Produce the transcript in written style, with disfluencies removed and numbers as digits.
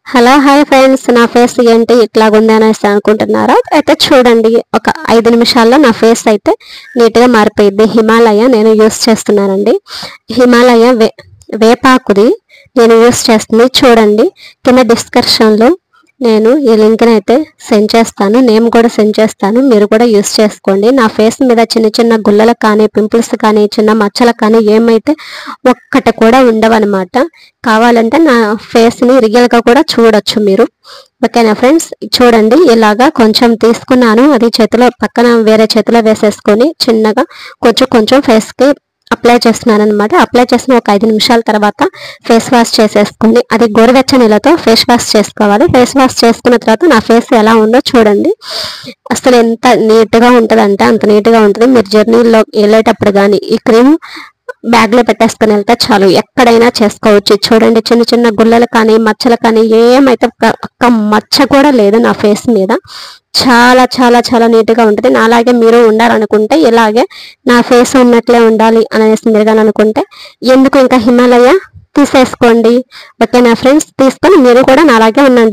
Hello hi friends, నా face ఏంటి ఇట్లాగుంది అనేసి అనుకుంటున్నారా? అయితే చూడండి, ఒక 5 నిమిషాల్లో నా ఫేస్ అయితే నీట్గా మారిపోయింది. హిమాలయ నేను యూస్ చేస్తున్నానండి. హిమాలయ వేపాకుది నేను యూస్ చేస్తుంది. చూడండి, కింద డిస్క్రిప్షన్లో నేను ఈ లింక్ని అయితే సెండ్ చేస్తాను, నేమ్ కూడా సెండ్ చేస్తాను. మీరు కూడా యూస్ చేసుకోండి. నా ఫేస్ మీద చిన్న చిన్న గుల్లలకు కానీ, పింపుల్స్ కానీ, చిన్న మచ్చలకు కానీ ఏమైతే ఒక్కటి కూడా ఉండవన్నమాట. కావాలంటే నా ఫేస్ని రియల్గా కూడా చూడొచ్చు మీరు. ఓకేనా ఫ్రెండ్స్? చూడండి, ఇలాగా కొంచెం తీసుకున్నాను, అది చేతిలో పక్కన వేరే చేతిలో వేసేసుకొని చిన్నగా కొంచెం కొంచెం ఫేస్కి అప్లై చేస్తున్నాను అనమాట. అప్లై చేసిన ఒక 5 నిమిషాల తర్వాత ఫేస్ వాష్ చేసేసుకుని, అది గోరువెచ్చని నీళ్ళతో ఫేస్ వాష్ చేసుకోవాలి. ఫేస్ వాష్ చేసుకున్న తర్వాత నా ఫేస్ ఎలా ఉందో చూడండి. అసలు ఎంత నీట్గా ఉంటుందంటే అంత నీట్గా ఉంటుంది. మీరు జర్నీలో వెళ్ళేటప్పుడు కానీ ఈ క్రీమ్ బ్యాగ్లో పెట్టేసుకొని వెళ్తే చాలు, ఎక్కడైనా చేసుకోవచ్చు. చూడండి, చిన్న చిన్న గుల్లలు కానీ మచ్చలు కానీ ఏమైతే ఒక్క మచ్చ కూడా లేదు నా ఫేస్ మీద. చాలా చాలా చాలా నీట్గా ఉంటుంది. నాలాగే మీరు ఉండాలనుకుంటే, ఇలాగే నా ఫేస్ ఉన్నట్లే ఉండాలి అనేసి మీరు కానీ అనుకుంటే ఎందుకు ఇంకా హిమాలయ తీసేసుకోండి. ఓకేనా ఫ్రెండ్స్? తీసుకొని మీరు కూడా నాలాగే ఉండండి.